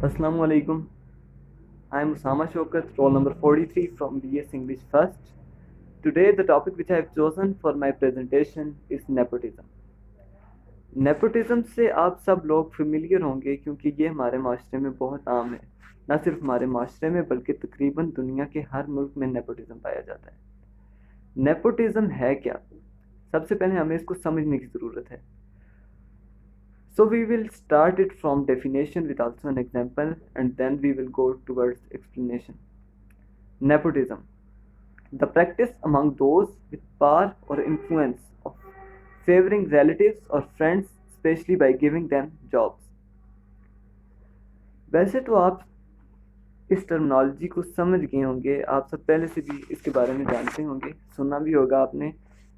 Assalamu alaikum. I am Usama Shokat, roll number 43 from BS English First. Today, the topic which I have chosen for my presentation is nepotism. Nepotism से आप सब लोग familiar होंगे क्योंकि ये हमारे माशरे में बहुत आम है. ना सिर्फ हमारे माशरे में बल्कि तकरीबन दुनिया के हर मुल्क में नेपोटिज्म पाया जाता है. नेपोटिज्म है क्या? सबसे पहले हमें इसको समझने की ज़रूरत है. So we will start it from definition with also an example and then we will go towards explanation. Nepotism, the practice among those with power or influence of favoring relatives or friends, especially by giving them jobs. वैसे तो आप इस terminology को समझ गए होंगे, आप सब पहले से भी इसके बारे में जानते होंगे, सुना भी होगा आपने,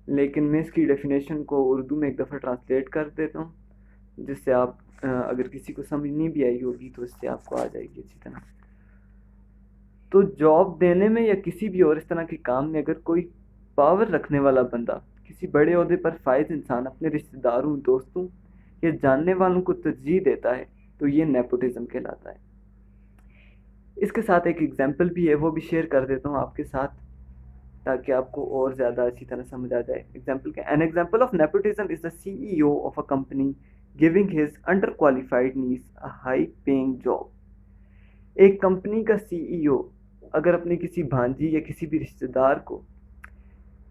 लेकिन मैं इसकी डेफिनेशन को उर्दू में एक दफ़ा ट्रांसलेट कर देता हूँ जिससे आप अगर किसी को समझ नहीं भी आई होगी तो इससे आपको आ जाएगी अच्छी तरह. तो जॉब देने में या किसी भी और इस तरह के काम में अगर कोई पावर रखने वाला बंदा किसी बड़े ओहदे पर फायज इंसान अपने रिश्तेदारों, दोस्तों या जानने वालों को तरजीह देता है तो ये नेपोटिज्म कहलाता है. इसके साथ एक एग्जांपल भी है, वो भी शेयर कर देता हूँ आपके साथ ताकि आपको और ज़्यादा अच्छी तरह समझ आ जाए. एग्जांपल क्या? An example of nepotism is the CEO of a company giving his under qualified niece a high paying job. एक कंपनी का CEO अगर अपनी किसी भांजी या किसी भी रिश्तेदार को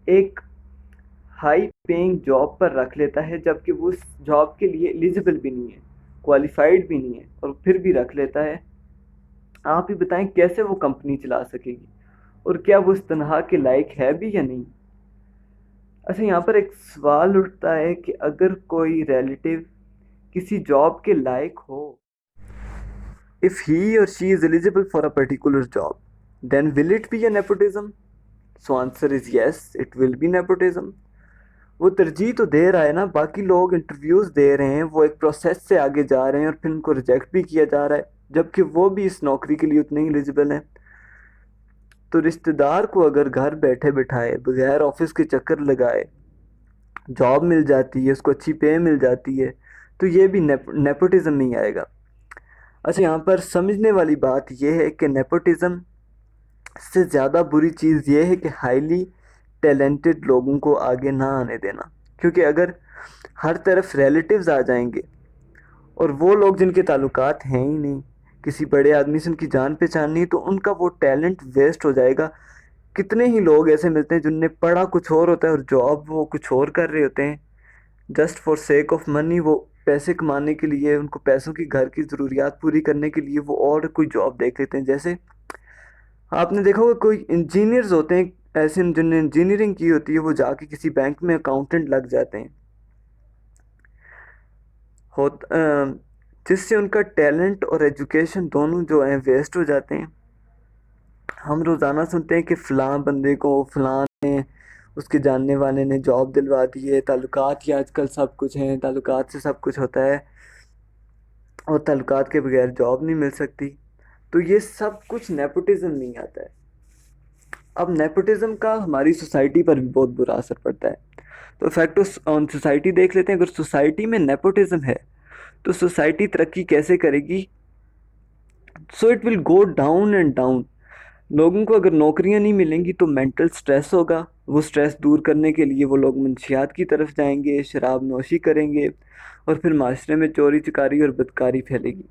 एक हाई पेइंग जॉब पर रख लेता है जबकि वो उस जॉब के लिए एलिजिबल भी नहीं है, क्वालिफाइड भी नहीं है, और फिर भी रख लेता है, आप ही बताएं कैसे वो कंपनी चला सकेगी और क्या वो इस तनहा के लायक है भी या नहीं. अच्छा, यहाँ पर एक सवाल उठता है कि अगर कोई रिलेटिव किसी जॉब के लायक हो, if he or she is eligible for a particular job, then will it be a nepotism? So answer is yes, it will be nepotism. वो तरजीह तो दे रहा है ना, बाकी लोग इंटरव्यूज़ दे रहे हैं, वो एक प्रोसेस से आगे जा रहे हैं और फिर उनको रिजेक्ट भी किया जा रहा है जबकि वो भी इस नौकरी के लिए उतने ही एलिजिबल हैं. तो रिश्तेदार को अगर घर बैठे बिठाए बगैर ऑफिस के चक्कर लगाए जॉब मिल जाती है, उसको अच्छी पे मिल जाती है, तो ये भी नेपोटिज्म नहीं आएगा. अच्छा, यहाँ पर समझने वाली बात यह है कि नेपोटिज्म से ज़्यादा बुरी चीज़ ये है कि हाईली टैलेंटेड लोगों को आगे ना आने देना, क्योंकि अगर हर तरफ रिलेटिव्स आ जाएंगे और वो लोग जिनके ताल्लुकात हैं ही नहीं, किसी बड़े आदमी से उनकी जान पहचान नहीं, तो उनका वो टैलेंट वेस्ट हो जाएगा. कितने ही लोग ऐसे मिलते हैं जिनने पढ़ा कुछ और होता है और जॉब वो कुछ और कर रहे होते हैं. Just for sake of money, वो पैसे कमाने के लिए, उनको पैसों की घर की ज़रूरियात पूरी करने के लिए वो और कोई जॉब देख लेते हैं. जैसे आपने देखा होगा कोई इंजीनियर्स होते हैं ऐसे जिन्होंने इंजीनियरिंग की होती है, वो जाके किसी बैंक में अकाउंटेंट लग जाते हैं, जिससे उनका टैलेंट और एजुकेशन दोनों जो हैं वेस्ट हो जाते हैं. हम रोज़ाना सुनते हैं कि फ़लाँ बंदे को फ़लाँ ने, उसके जानने वाले ने जॉब दिलवा दी है. ताल्लुकात ही आजकल सब कुछ हैं, ताल्लुकात से सब कुछ होता है और ताल्लुकात के बगैर जॉब नहीं मिल सकती. तो ये सब कुछ नेपोटिज्म नहीं आता है. अब नेपोटिज्म का हमारी सोसाइटी पर भी बहुत बुरा असर पड़ता है. तो इफेक्ट ऑन सोसाइटी देख लेते हैं. अगर सोसाइटी में नेपोटिज्म है तो सोसाइटी तरक्की कैसे करेगी? So it will go down and down. लोगों को अगर नौकरियां नहीं मिलेंगी तो मेंटल स्ट्रेस होगा, वो स्ट्रेस दूर करने के लिए वो लोग मंशियात की तरफ जाएंगे, शराब नोशी करेंगे और फिर माशरे में चोरी चकारी और बदकारी फैलेगी.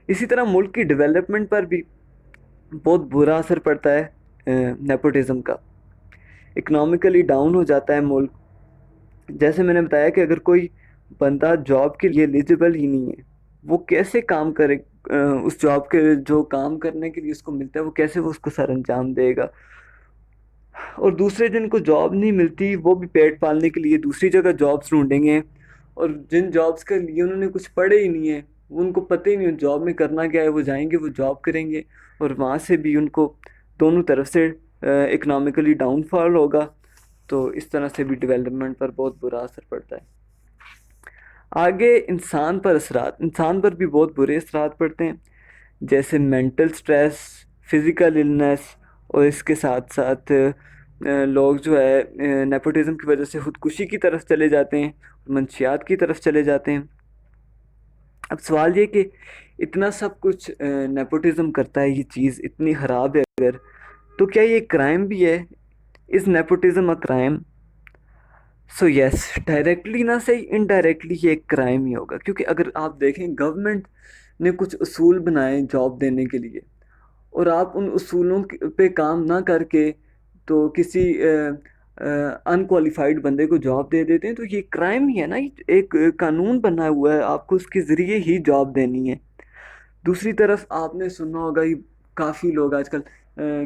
इसी तरह मुल्क की डेवलपमेंट पर भी बहुत बुरा असर पड़ता है नेपोटिज्म का. इकोनॉमिकली डाउन हो जाता है मुल्क. जैसे मैंने बताया कि अगर कोई बंदा जॉब के लिए एलिजिबल ही नहीं है, वो कैसे काम करे, उस जॉब के जो काम करने के लिए उसको मिलता है वो कैसे वो उसको सर अंजाम देगा. और दूसरे जिनको जॉब नहीं मिलती वो भी पेट पालने के लिए दूसरी जगह जॉब्स ढूंढेंगे, और जिन जॉब्स के लिए उन्होंने कुछ पढ़े ही नहीं है, उनको पता ही नहीं जॉब में करना क्या है, वो जाएंगे वो जॉब करेंगे और वहाँ से भी उनको दोनों तरफ से इकोनॉमिकली डाउनफॉल होगा. तो इस तरह से भी डेवलपमेंट पर बहुत बुरा असर पड़ता है. आगे इंसान पर असरात, इंसान पर भी बहुत बुरे असरात पड़ते हैं, जैसे मेंटल स्ट्रेस, फिज़िकल इलनेस, और इसके साथ साथ लोग जो है नेपोटिज्म की वजह से ख़ुदकुशी की तरफ चले जाते हैं, मंशियात की तरफ चले जाते हैं. अब सवाल ये कि اتنا سب کچھ نیپوٹزم کرتا ہے، یہ چیز اتنی خراب ہے اگر، تو کیا یہ کرائم بھی ہے؟ Is nepotism a crime? So yes, directly نہ صحیح، انڈائریکٹلی یہ ایک کرائم ہی ہوگا، کیونکہ اگر آپ دیکھیں گورنمنٹ نے کچھ اصول بنائے جاب دینے کے لیے، اور آپ ان اصولوں پہ کام نہ کر کے تو کسی ان کوالیفائڈ بندے کو جاب دے دیتے ہیں، تو یہ کرائم ہی ہے نا، یہ ایک قانون بنا ہوا ہے، آپ کو اس کے ذریعے ہی جاب دینی ہے۔ دوسری طرف آپ نے سنا ہوگا یہ کافی لوگ آج کل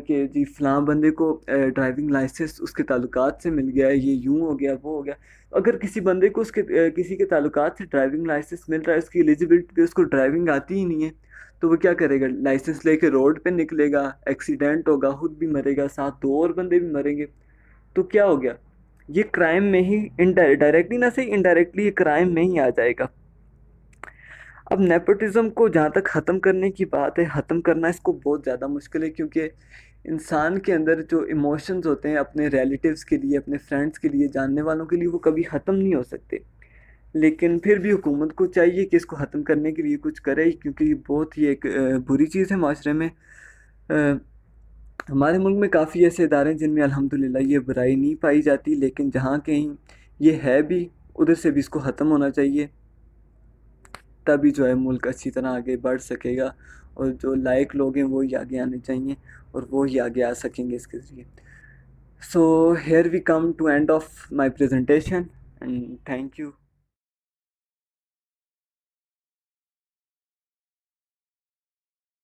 کہ جی فلاں بندے کو ڈرائیونگ لائسنس اس کے تعلقات سے مل گیا ہے، یہ یوں ہو گیا وہ ہو گیا۔ اگر کسی بندے کو اس کے کسی کے تعلقات سے ڈرائیونگ لائسنس مل رہا ہے، اس کی ایلیجبلٹی پہ اس کو ڈرائیونگ آتی ہی نہیں ہے، تو وہ کیا کرے گا؟ لائسنس لے کے روڈ پہ نکلے گا، ایکسیڈنٹ ہوگا، خود بھی مرے گا، ساتھ 2 اور بندے بھی مریں گے، تو کیا ہو گیا؟ یہ کرائم میں ہی ڈائریکٹلی نہ صحیح، انڈائریکٹلی یہ کرائم میں ہی آ جائے گا۔ اب نیپوٹزم کو جہاں تک ختم کرنے کی بات ہے، ختم کرنا اس کو بہت زیادہ مشکل ہے، کیونکہ انسان کے اندر جو ایموشنز ہوتے ہیں اپنے ریلیٹیوز کے لیے، اپنے فرینڈس کے لیے، جاننے والوں کے لیے، وہ کبھی ختم نہیں ہو سکتے۔ لیکن پھر بھی حکومت کو چاہیے کہ اس کو ختم کرنے کے لیے کچھ کرے، کیونکہ یہ بہت ہی ایک بری چیز ہے معاشرے میں۔ ہمارے ملک میں کافی ایسے ادارے ہیں جن میں الحمدللہ یہ برائی نہیں پائی جاتی، لیکن جہاں کہیں یہ ہے بھی، ادھر سے بھی اس کو ختم ہونا چاہیے، تبھی جو ہے ملک اچھی طرح آگے بڑھ سکے گا، اور جو لائق لوگ ہیں وہی آگے آنے چاہیے، اور وہی آگے آ سکیں گے اس کے ذریعے۔ So here we come to end of my presentation, and thank you